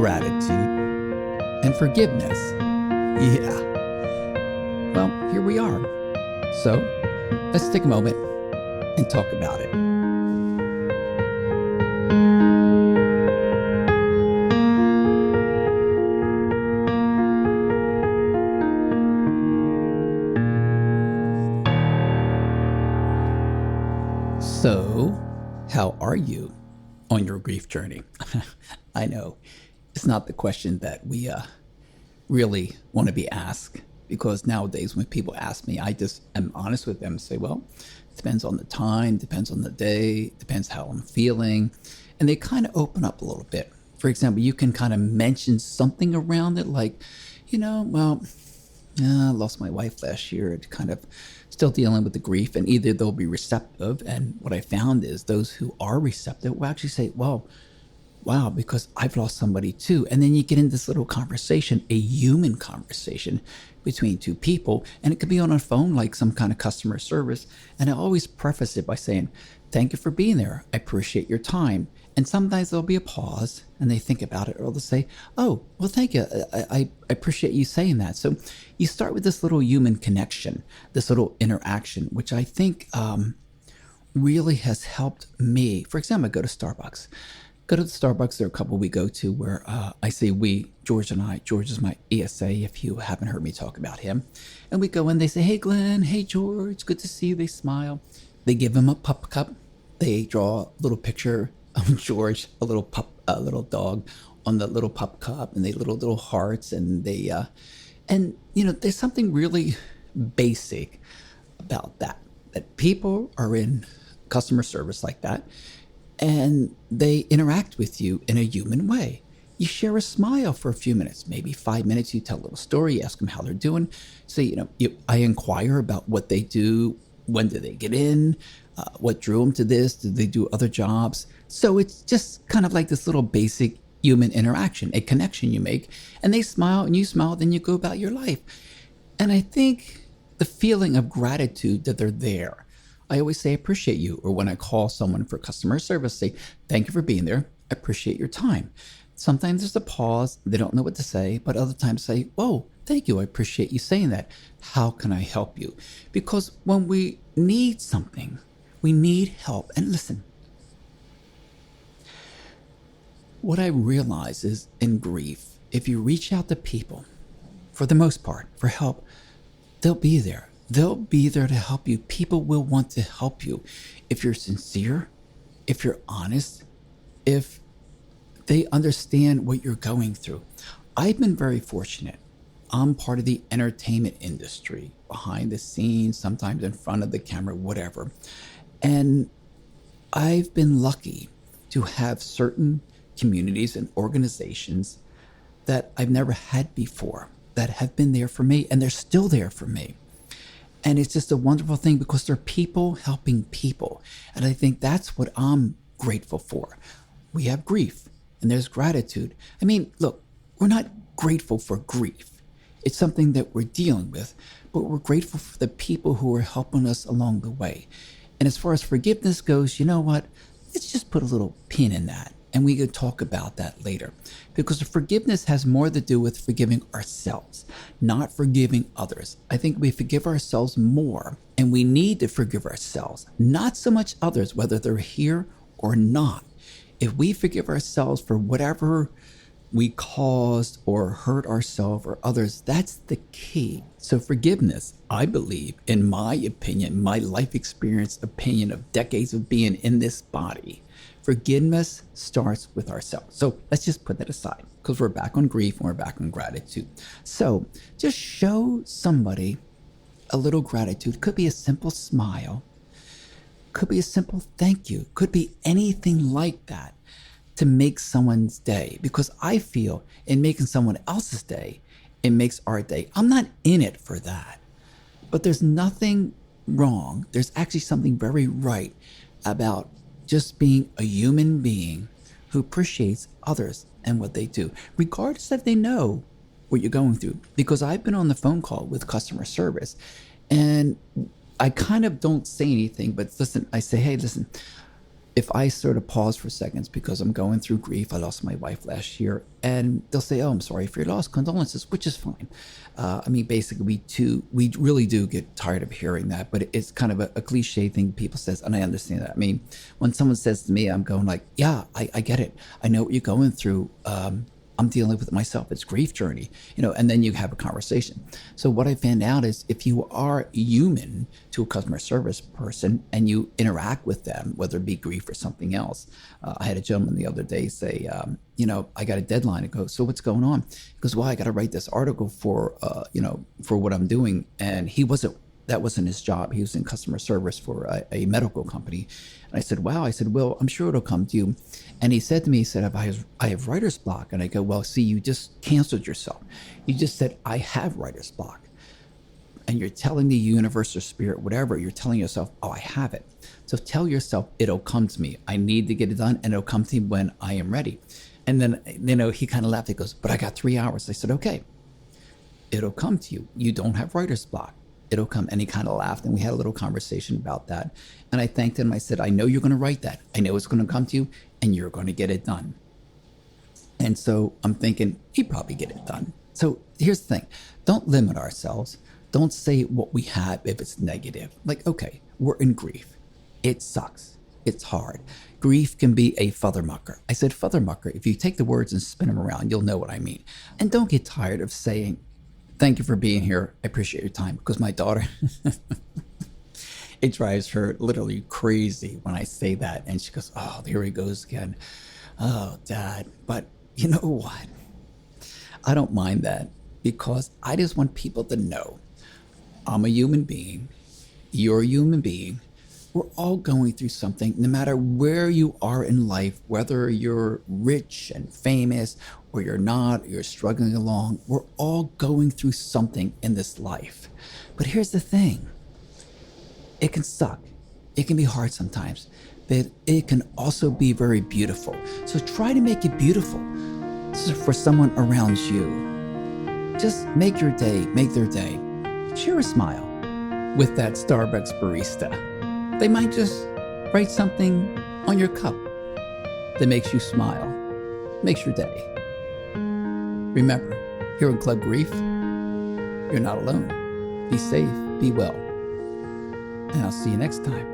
gratitude, and forgiveness. Yeah. Well, here we are. So let's take a moment and talk about it. So, how are you on your grief journey? I know it's not the question that we really want to be asked, because nowadays when people ask me, I just am honest with them and say, well, it depends on the time, depends on the day, depends how I'm feeling. And they kind of open up a little bit. For example, you can kind of mention something around it like, I lost my wife last year. It's kind of still dealing with the grief, and either they'll be receptive. And what I found is those who are receptive will actually say, well, wow, because I've lost somebody too. And then you get in this little conversation, a human conversation between two people, and it could be on a phone like some kind of customer service. And I always preface it by saying, thank you for being there. I appreciate your time. And sometimes there'll be a pause and they think about it, or they'll say, oh, well, thank you. I appreciate you saying that. So you start with this little human connection, this little interaction, which I think really has helped me. For example, I go to Starbucks. There are a couple we go to where I say we, George and I. George is my ESA, if you haven't heard me talk about him. And we go in, they say, hey, Glenn, hey, George, good to see you. They smile. They give him a pup cup. They draw a little picture of George, a little dog on the little pup cup, and they little hearts. And they, there's something really basic about that people are in customer service like that. And they interact with you in a human way. You share a smile for a few minutes, maybe 5 minutes. You tell a little story, you ask them how they're doing. So, I inquire about what they do. When did they get in? What drew them to this? Did they do other jobs? So it's just kind of like this little basic human interaction, a connection you make. And they smile and you smile, then you go about your life. And I think the feeling of gratitude that they're there. I always say, I appreciate you. Or when I call someone for customer service, say, thank you for being there. I appreciate your time. Sometimes there's a pause. They don't know what to say, but other times say, whoa, thank you. I appreciate you saying that. How can I help you? Because when we need something, we need help. And listen, what I realize is in grief, if you reach out to people, for the most part, for help, they'll be there. They'll be there to help you. People will want to help you if you're sincere, if you're honest, if they understand what you're going through. I've been very fortunate. I'm part of the entertainment industry, behind the scenes, sometimes in front of the camera, whatever. And I've been lucky to have certain communities and organizations that I've never had before that have been there for me, and they're still there for me. And it's just a wonderful thing because they're people helping people. And I think that's what I'm grateful for. We have grief and there's gratitude. I mean, look, we're not grateful for grief. It's something that we're dealing with, but we're grateful for the people who are helping us along the way. And as far as forgiveness goes, you know what? Let's just put a little pin in that. And we could talk about that later, because the forgiveness has more to do with forgiving ourselves, not forgiving others. I think we forgive ourselves more, and we need to forgive ourselves, not so much others, whether they're here or not. If we forgive ourselves for whatever we caused or hurt ourselves or others, that's the key. So forgiveness, I believe, in my opinion, my life experience opinion of decades of being in this body, forgiveness starts with ourselves. So let's just put that aside, because we're back on grief and we're back on gratitude. So just show somebody a little gratitude. Could be a simple smile, could be a simple thank you, could be anything like that to make someone's day. Because I feel in making someone else's day, it makes our day. I'm not in it for that, but there's nothing wrong. There's actually something very right about just being a human being who appreciates others and what they do, regardless if they know what you're going through. Because I've been on the phone call with customer service and I kind of don't say anything, but listen, I say, hey, listen, if I sort of pause for seconds because I'm going through grief, I lost my wife last year, and they'll say, "Oh, I'm sorry for your loss, condolences," which is fine. I mean, basically, we really do get tired of hearing that, but it's kind of a cliche thing people says, and I understand that. I mean, when someone says to me, I'm going like, "Yeah, I get it. I know what you're going through. I'm dealing with it myself. It's grief journey, and then you have a conversation." So what I found out is if you are human to a customer service person and you interact with them, whether it be grief or something else. I had a gentleman the other day say, I got a deadline. I go, "So what's going on?" He goes, "Well, I got to write this article for what I'm doing." And that wasn't his job. He was in customer service for a medical company. And I said, "Wow." I said, "Well, I'm sure it'll come to you." And he said to me, he said, I have writer's block." And I go, "Well, see, you just canceled yourself. You just said, I have writer's block. And you're telling the universe or spirit, whatever, you're telling yourself, oh, I have it. So tell yourself, it'll come to me. I need to get it done, and it'll come to me when I am ready." And then, he kind of laughed. He goes, "But I got 3 hours." I said, "Okay, it'll come to you. You don't have writer's block. It'll come." And he kind of laughed, and we had a little conversation about that. And I thanked him. I said, "I know you're going to write that. I know it's going to come to you, and you're going to get it done." And so I'm thinking he'd probably get it done. So here's the thing. Don't limit ourselves. Don't say what we have if it's negative. Like, okay, we're in grief. It sucks. It's hard. Grief can be a futhermucker. I said futhermucker. If you take the words and spin them around, you'll know what I mean. And don't get tired of saying, "Thank you for being here. I appreciate your time." Because my daughter, it drives her literally crazy when I say that. And she goes, "Oh, here he goes again. Oh, Dad." But you know what? I don't mind that because I just want people to know I'm a human being. You're a human being. We're all going through something, no matter where you are in life, whether you're rich and famous or you're not, or you're struggling along. We're all going through something in this life. But here's the thing. It can suck. It can be hard sometimes, but it can also be very beautiful. So try to make it beautiful for someone around you. Just make your day, make their day. Share a smile with that Starbucks barista. They might just write something on your cup that makes you smile, makes your day. Remember, here in Club Grief, you're not alone. Be safe, be well, and I'll see you next time.